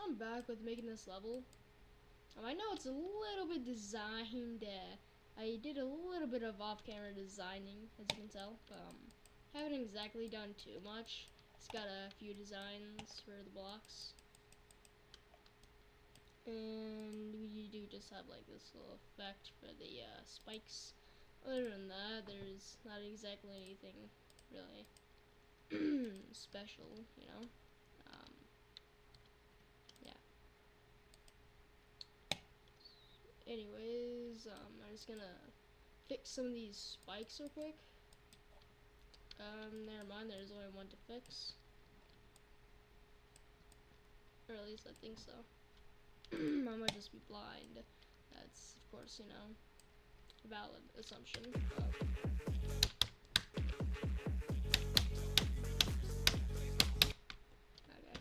I'm back with making this level. I know it's a little bit designed. I did a little bit of off-camera designing, as you can tell, but haven't exactly done too much. It's got a few designs for the blocks, and we do just have like this little effect for the spikes. Other than that, there's not exactly anything really special, you know. Yeah. Anyways, I'm just gonna fix some of these spikes real quick. Never mind, there's only one to fix. Or at least I think so. I might just be blind. That's, of course, you know, a valid assumption. Okay,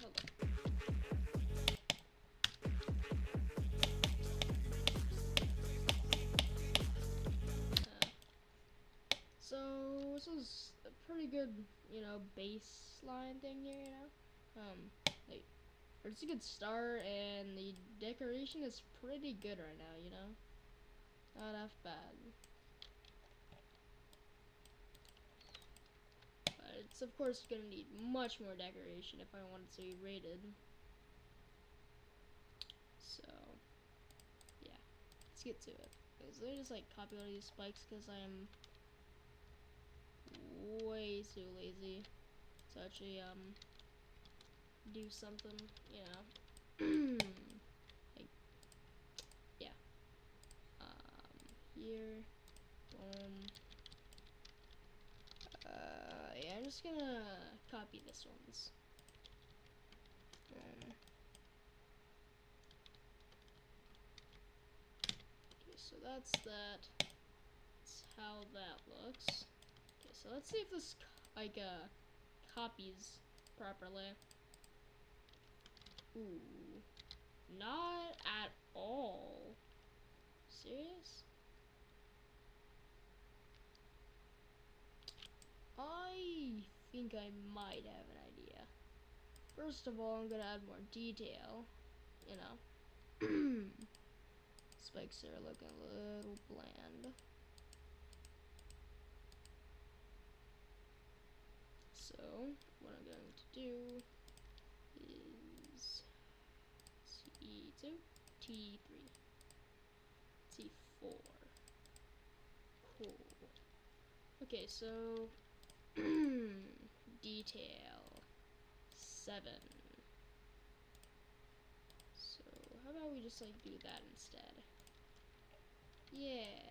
hold on. So this is a pretty good, you know, baseline thing here, you know. Like, it's a good start, and the decoration is pretty good right now, you know. Not half bad. But it's of course gonna need much more decoration if I want it to be rated. So, yeah, let's get to it. Let me just like copy all these spikes because I am way too lazy to actually do something, you know. Like, yeah. Here, boom. Yeah, I'm just gonna copy this one's. Okay, so that's that. That's how that looks. Okay, so let's see if this like copies properly. Ooh, not at all. Serious? I think I might have an idea. First of all, I'm gonna add more detail. You know, spikes are looking a little bland. So what I'm going to do is T2, T3, T4. Cool. Okay, so detail 7. So how about we just like do that instead? Yeah.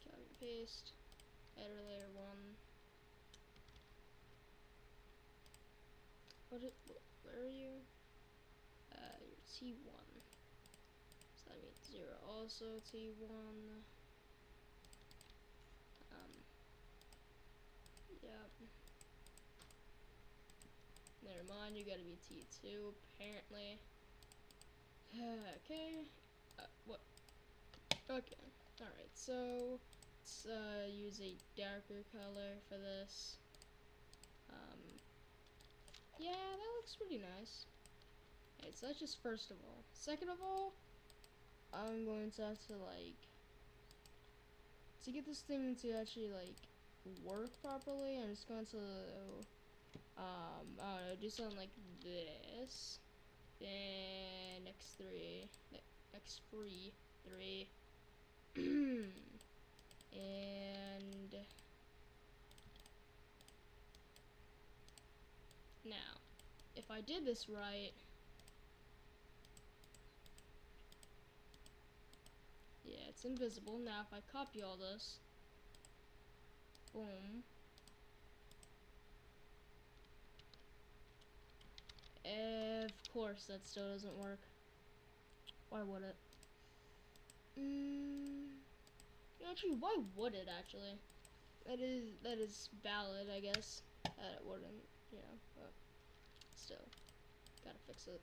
Copy paste. Editor layer 1. Where are you? You're T1. So that means 0 also T1. Yep. Never mind, you gotta be T2 apparently. Okay. What? Okay. Alright, so let's use a darker color for this. Yeah, that looks pretty nice. Okay, so that's just first of all. Second of all, I'm going to have to like to get this thing to actually like work properly. I'm just going to I don't know, do something like this. Then X3, X3, 3, and now, if I did this right, yeah, it's invisible. Now, if I copy all this, boom. Of course, that still doesn't work. Why would it? Actually, why would it actually? That is valid, I guess. That it wouldn't, you know, but still, gotta fix it.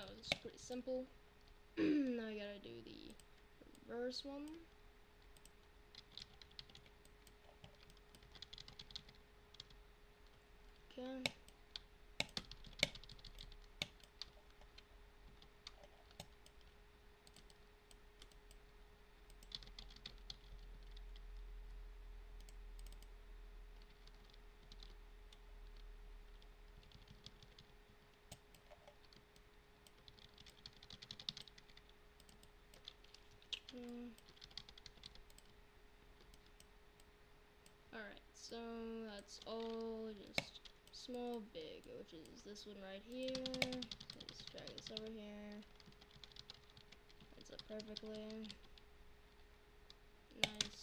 that was pretty simple. Now I gotta do the reverse one. Okay. Alright, so that's all just small, big, which is this one right here. So just drag this over here. Lines up perfectly. Nice.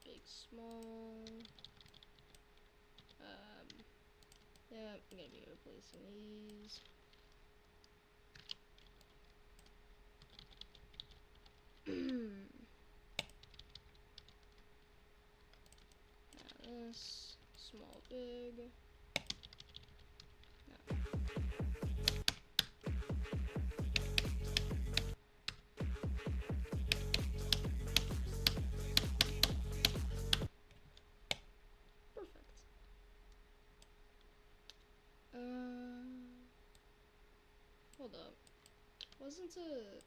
Big, small. Yeah, I'm gonna be replacing these. Now this, small, big. No. Perfect. Hold up. Wasn't it?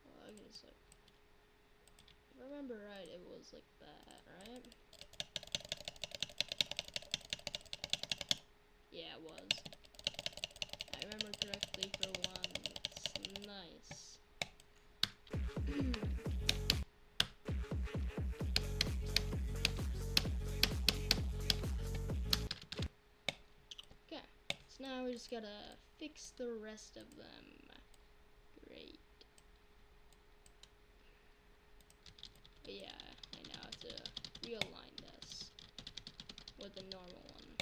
Well, I guess like, if I remember right, it was like that, right? Yeah, it was. I remember correctly for once. Nice. Okay, so now we just gotta fix the rest of them. Great. But yeah, I now have to realign this with the normal one.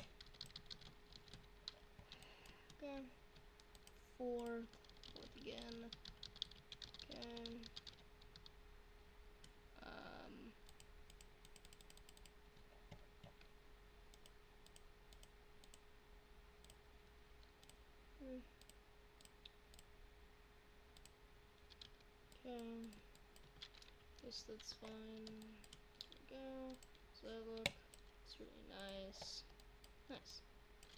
Okay. Fourth again. Okay. Okay. Guess that's fine. There we go. So that look, it's really nice. Nice.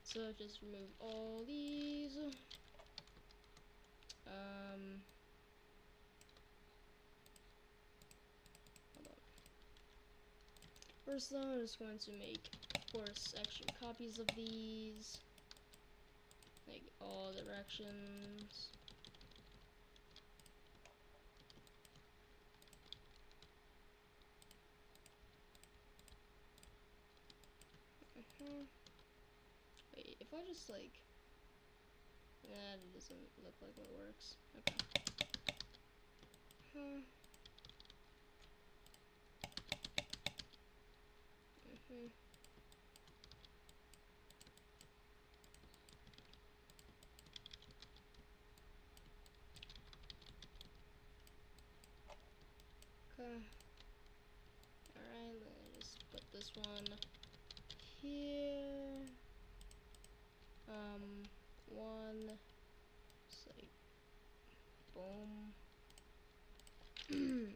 So just remove all these. Hold on. First though, I'm just going to make 4 section copies of these. Like all directions. Wait, if I just like, it doesn't look like it works. Okay. Okay. Alright, let me just put this one here. One. Just like, boom. And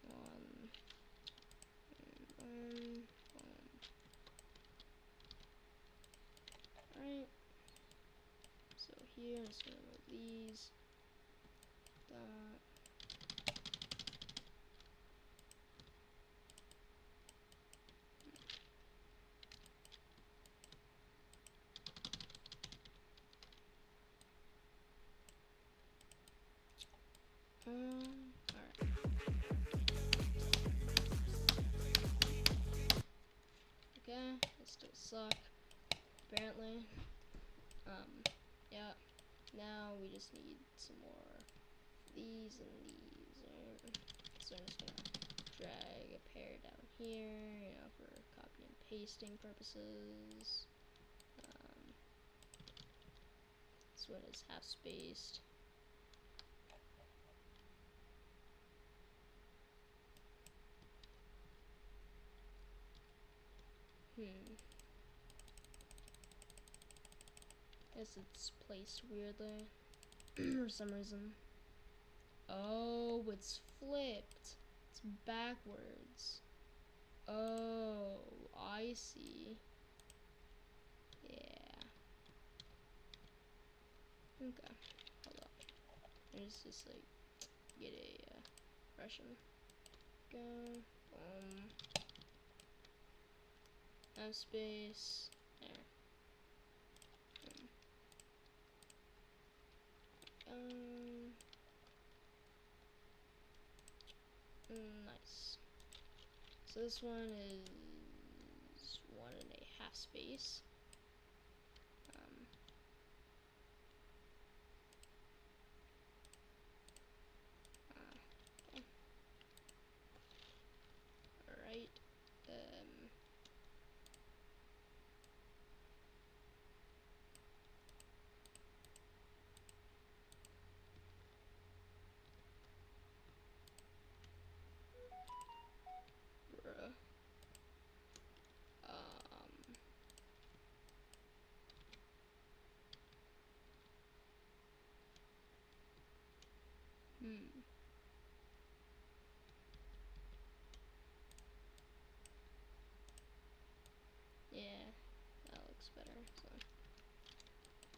one. And boom. Alright. So here, I'm just gonna remove these. That. Alright. Okay, it still suck, apparently. Yeah. Now we just need some more of these and these, right? So I'm just gonna drag a pair down here, for copy and pasting purposes. This one is half spaced. Guess it's placed weirdly for some reason. Oh, it's flipped. It's backwards. Oh, I see. Yeah. Okay. Hold up. Let's just like get a Russian. Go. Have space. There. Nice. So this one is 1.5 space. Okay. Alright. Bruh. Yeah, that looks better. So,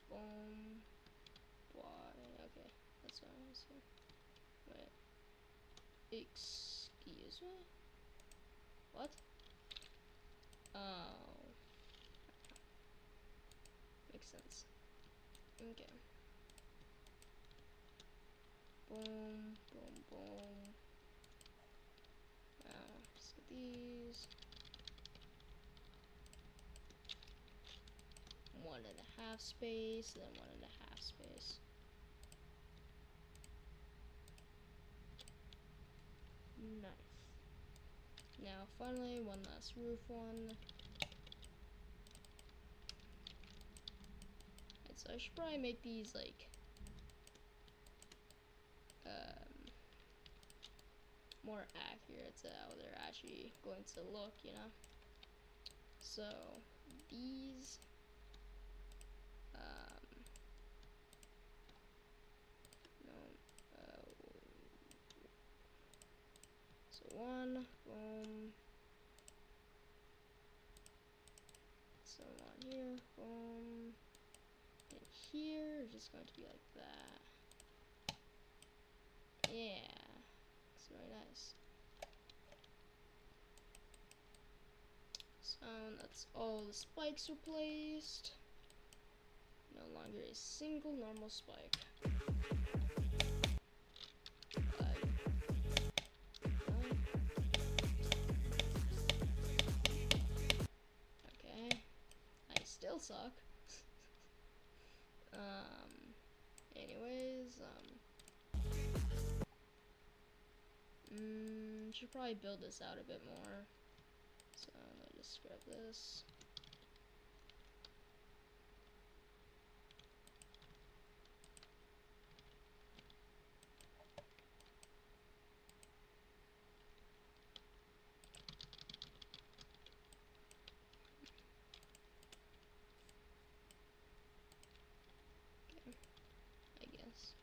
boom. Why? Okay, that's what I was saying. Wait. Excuse me? What? Oh. Makes sense. Okay. Boom, boom, boom. Now, just get these. 1.5 space, then 1.5 space. Nice. Now, finally, one last roof one. And so I should probably make these like more accurate to how they're actually going to look, you know. So these no so one boom, so one here, boom, and here just going to be like that. Yeah, it's very nice. So that's all the spikes are placed. No longer a single normal spike. Okay, I still suck. Anyways, should probably build this out a bit more. So let me just grab this. Okay, I guess.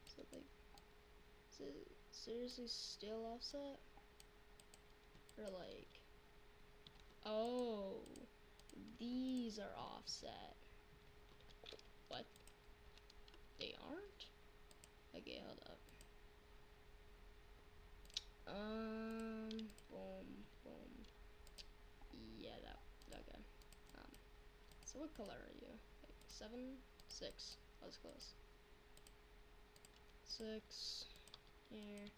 So like, is it seriously still offset? Or like, oh, these are offset. What? They aren't? Okay, hold up. Boom, boom. Yeah, that, okay. So what color are you? Like 7? 6. That was close. 6. Here.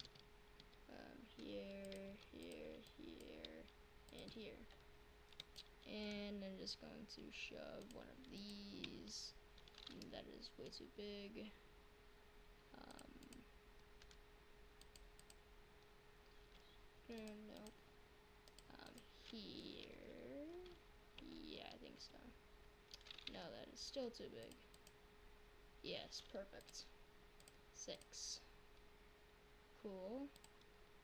Here, and here. And I'm just going to shove one of these. That is way too big. Nope. Here. Yeah, I think so. No, that is still too big. Yes, perfect. 6. cool.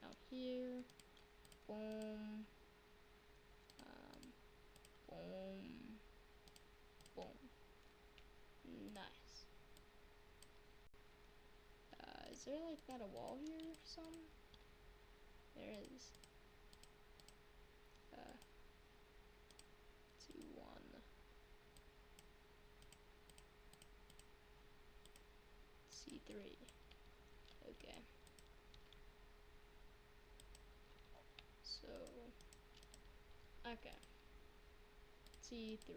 Now here, boom, boom, boom. Nice. Is there like not a wall here or something? There is. 2, 1. C3. Okay. So, okay. T3.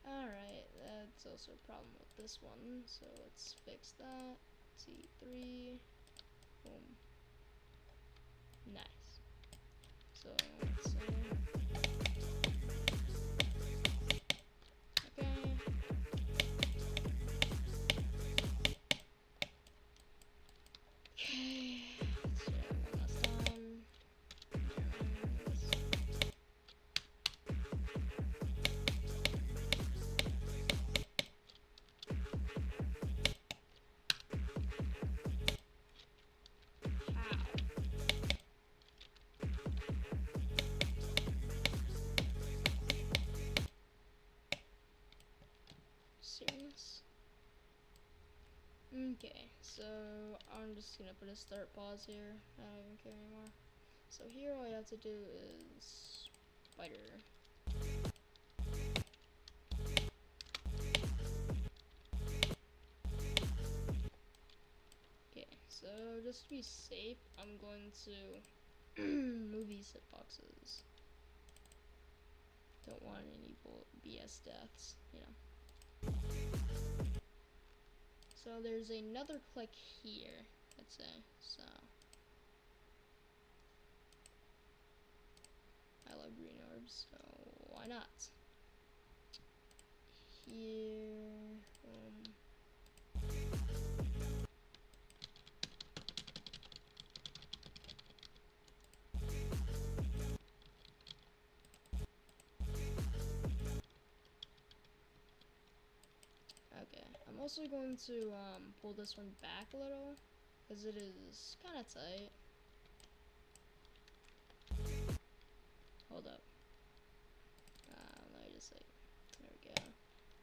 Alright, that's also a problem with this one, so let's fix that. T3. Boom. Nice. So, let's see. Okay. Okay. Let's try that one last time. Serious? Okay, so I'm just gonna put a start pause here. I don't even care anymore. So here all I have to do is spider. Okay, so just to be safe, I'm going to move these hitboxes. Don't want any BS deaths, you know. So there's another click here, let's say. So I love green orbs, so why not? Here, okay, I'm also going to pull this one back a little, because it is kind of tight. Hold up. Let me just like, there we go.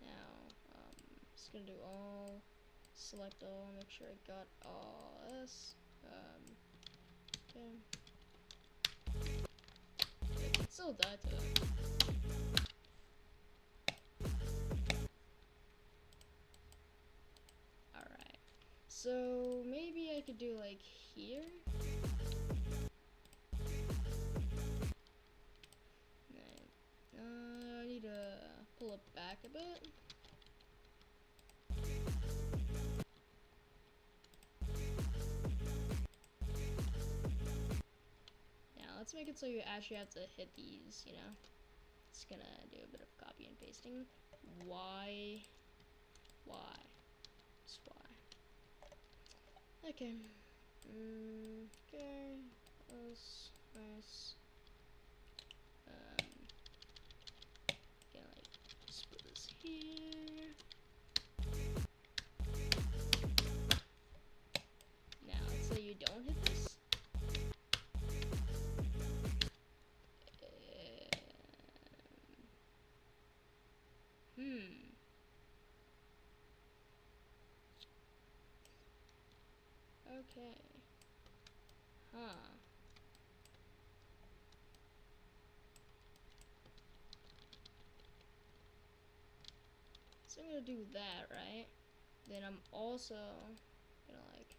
Now, just gonna do all, select all, make sure I got all this. Okay. It can still die to it. Alright. So, maybe I could do like here. I need to pull it back a bit. Now let's make it so you actually have to hit these, you know. It's gonna do a bit of copy and pasting. Why? Just why? Okay. Okay. That's nice. Gonna like just put this here. Now let's say you don't hit this. Okay. Huh. So I'm gonna do that, right? Then I'm also gonna like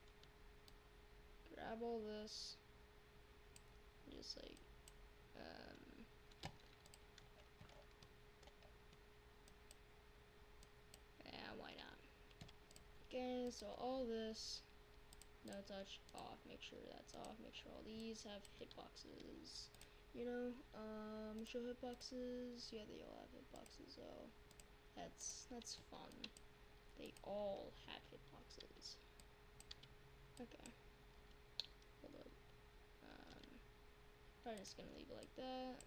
grab all this and just like yeah, why not? Okay, so all this, no touch, off, make sure that's off, make sure all these have hitboxes. You know, show hitboxes, yeah, they all have hitboxes, so that's fun. They all have hitboxes. Okay. Hold up. Probably just gonna leave it like that.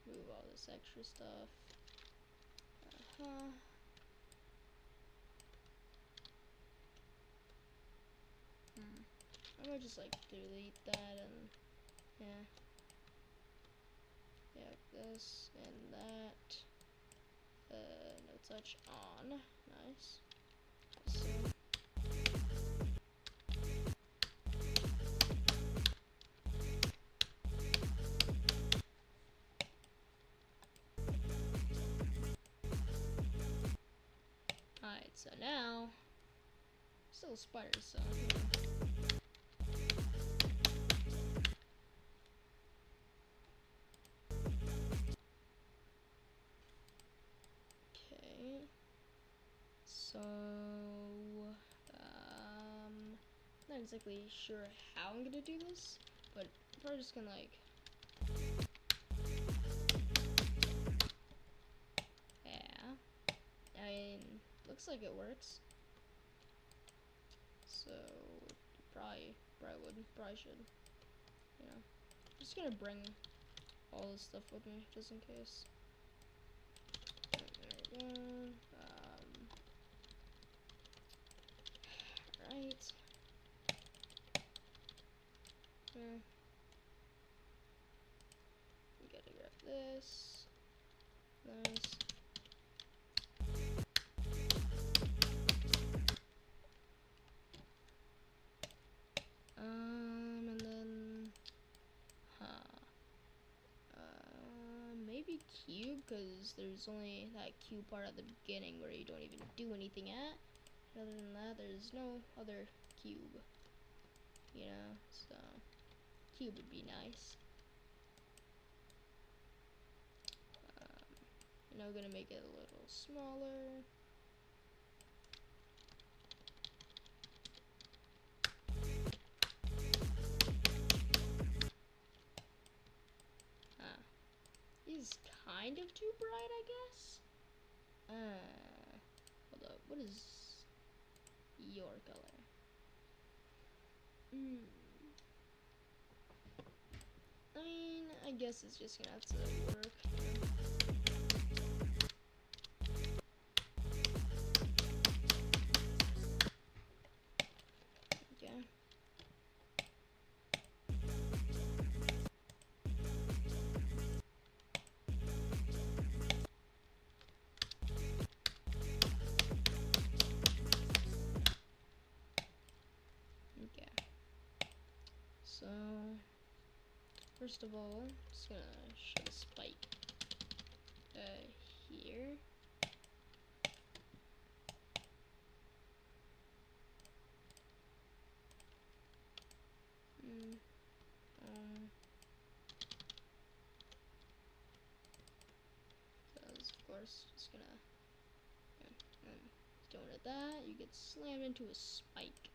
Move all this extra stuff. I might just like delete that and yeah. Yeah, this and that. No touch on. Nice. So alright, so now still spiders, so okay. So not exactly sure how I'm gonna do this, but I'm probably just gonna like yeah. I mean, looks like it works. So probably should, you know. Just gonna bring all this stuff with me just in case. There we go. Right. You gotta grab this. Nice. And then, maybe cube, because there's only that cube part at the beginning where you don't even do anything at. Other than that, there's no other cube, you know, so cube would be nice. Now we're gonna make it a little smaller. He's kind of too bright, I guess. Hold up, what is your color? I mean, I guess it's just gonna have to work. Okay. Okay. So, first of all, I'm just gonna show the spike here. Because of course, just gonna doing it that you get slammed into a spike,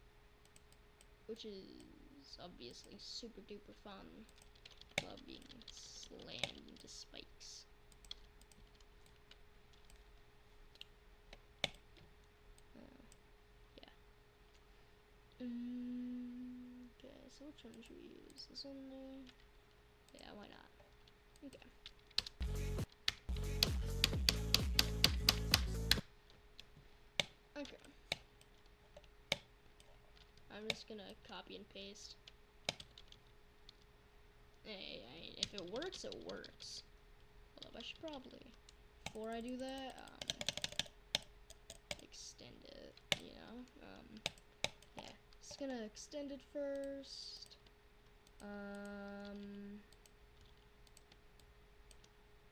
which is obviously super duper fun. Love being slammed into spikes. Yeah. Okay, so which one should we use? This one there? Yeah, why not? Okay. Okay. I'm just gonna copy and paste. Hey, if it works, it works. Hold up, I should probably, before I do that, extend it, you know? Yeah, just gonna extend it first.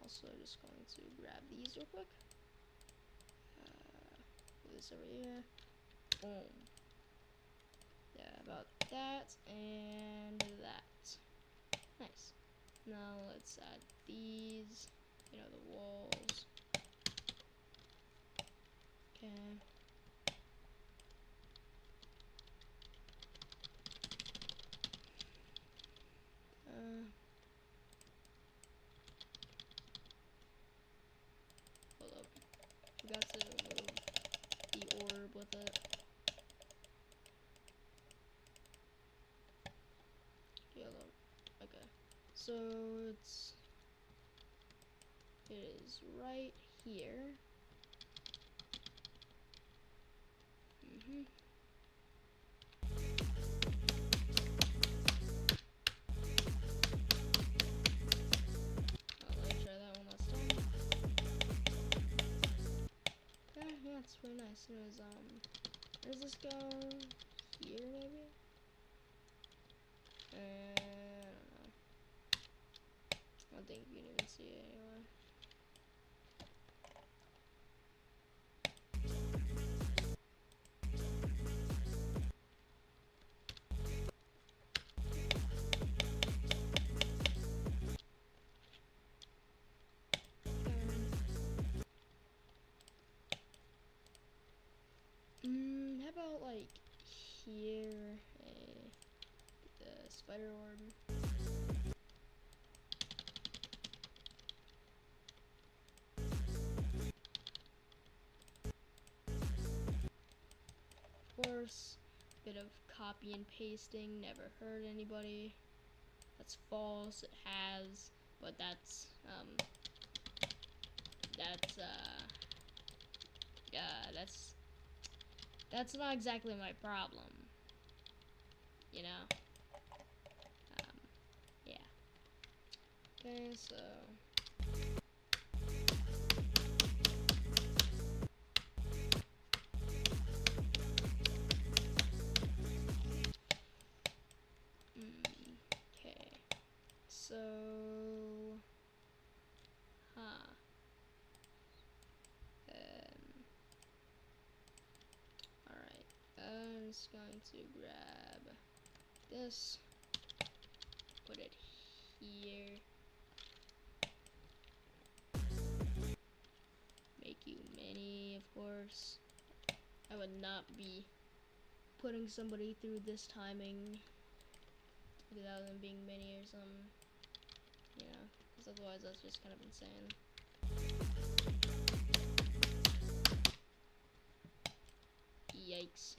Also just going to grab these real quick. Put this over here. Boom. Yeah, about that and that. Nice. Now let's add these, you know, the walls. Okay. Hold up. Forgot to move the orb with it. Okay, hold up. Okay. So it is right here. is, where does this go? Here, maybe? I don't know. I don't think you can even see it anyway. How about like here, the spider orb? Of course, bit of copy and pasting never hurt anybody. That's false. It has, but that's that's not exactly my problem. You know. Yeah. Okay, so. Okay. So. Alright. I'm just going to grab this. Put it here. Make you many, of course. I would not be putting somebody through this timing without them being many or something. You know, because otherwise that's just kind of insane. Yikes.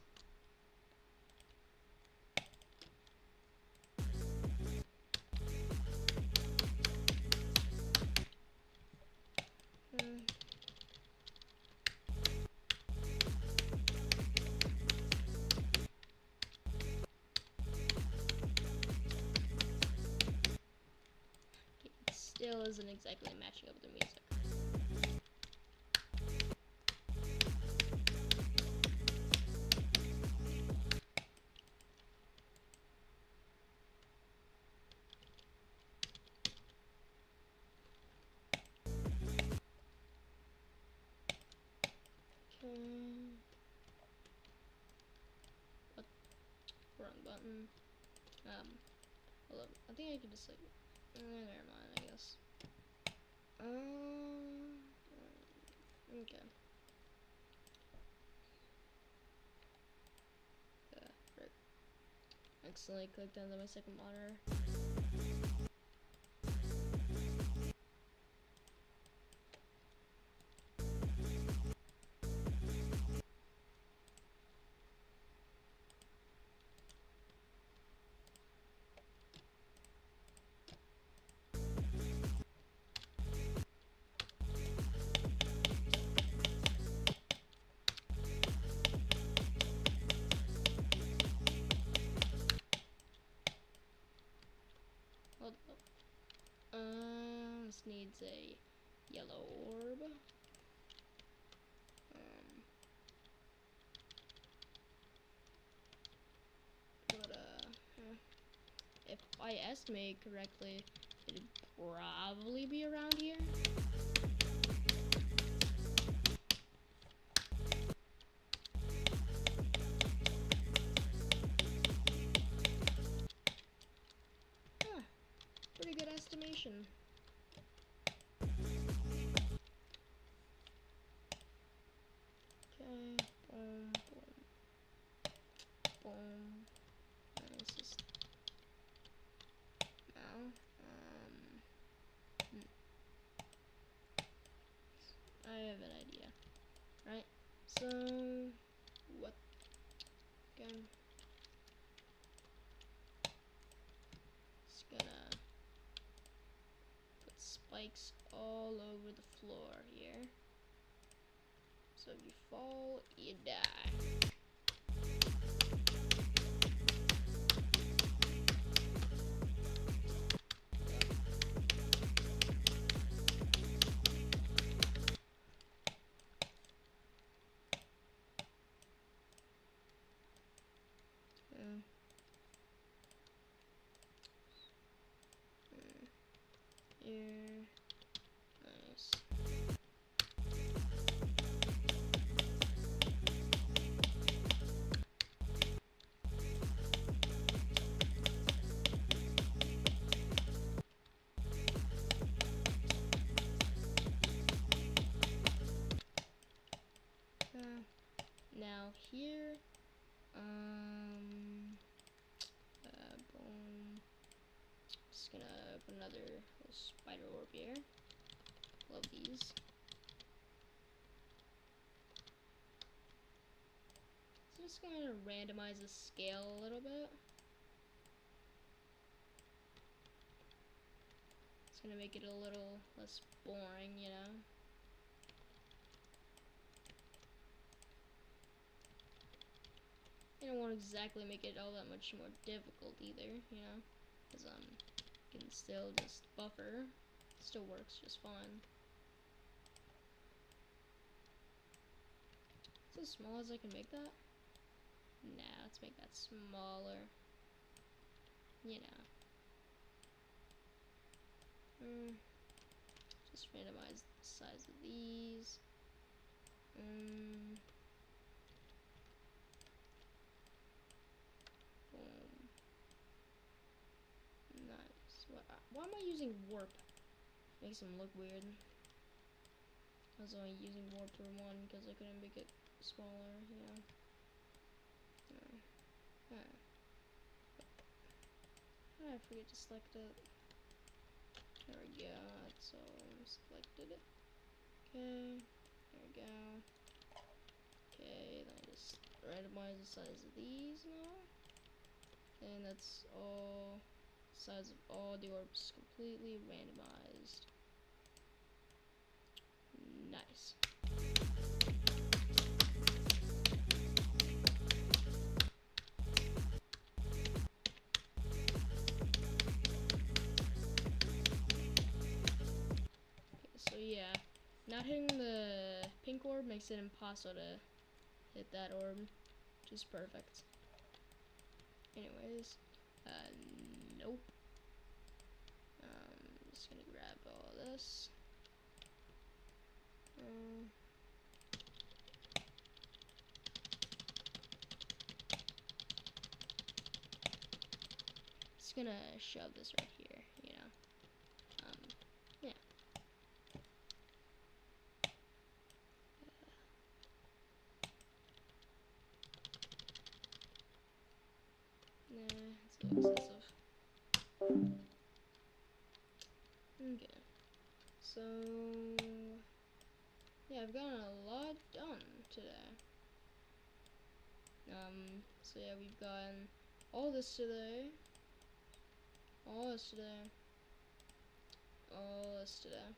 It still isn't exactly matching up with the music. What? Wrong button. Hold up. I think I can just like. Never mind. I guess. Okay. Right. Accidentally clicked onto my second monitor. Hold up. This needs a yellow orb. If I estimate correctly, it'd probably be around here. Huh. Pretty good estimation. Okay, boom, boom, boom. Let's just now. I have an idea, right? So, what? Again, just gonna put spikes all over the floor here. So if you fall, you die. here. Nice. Now here, boom. Just gonna put another little spider orb here. Love these. So just gonna randomize the scale a little bit. It's gonna make it a little less boring, you know. I don't want to exactly make it all that much more difficult either, you know, because can still just buffer, still works just fine. It's as small as I can make that? Nah, let's make that smaller, you know. Just randomize the size of these. Boom. Nice. Why am I using warp? Makes them look weird. I was only using warp for one because I couldn't make it smaller, you know. I forget to select it. There we go. That's all selected it. Okay. There we go. Okay, then I just randomize the size of these now. And that's all. Size of all the orbs completely randomized. Nice. So yeah, not hitting the pink orb makes it impossible to hit that orb, which is perfect. Anyways, nope. Just gonna grab all this. Just gonna shove this right here, you know. Yeah. Nah, it's a little excessive. Okay. So yeah, I've gotten a lot done today. So yeah, we've gotten all this today. All this today. All this today.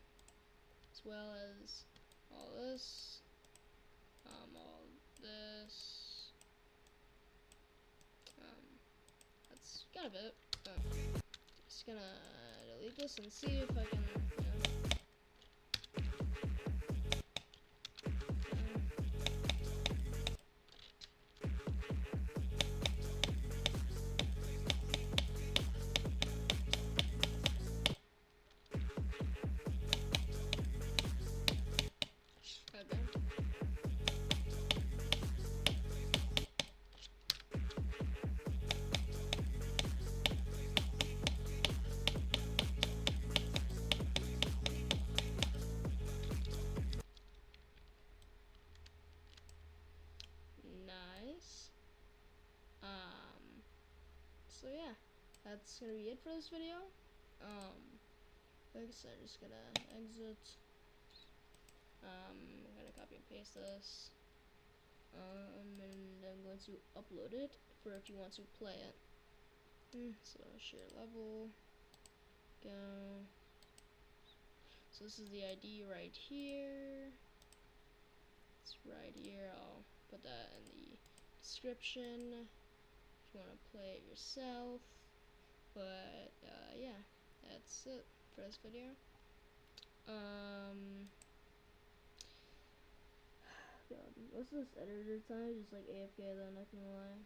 As well as all this. All this. That's kind of it. Just gonna delete this and see if I can, you know. Okay. Nice. So yeah, that's gonna be it for this video. Like I said, just gonna exit. I'm gonna copy and paste this. And I'm going to upload it for if you want to play it. So share level. Go. So this is the ID right here. It's right here. I'll put that in the description if you want to play it yourself. But yeah, that's it for this video. God, what's this editor time? Just like AFK though, not gonna lie.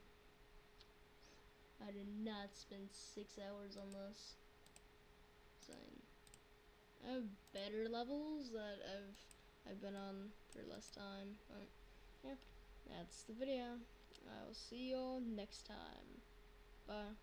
I did not spend 6 hours on this. Sign. I have better levels that I've been on for less time. But yeah, that's the video. I will see you all next time. Bye.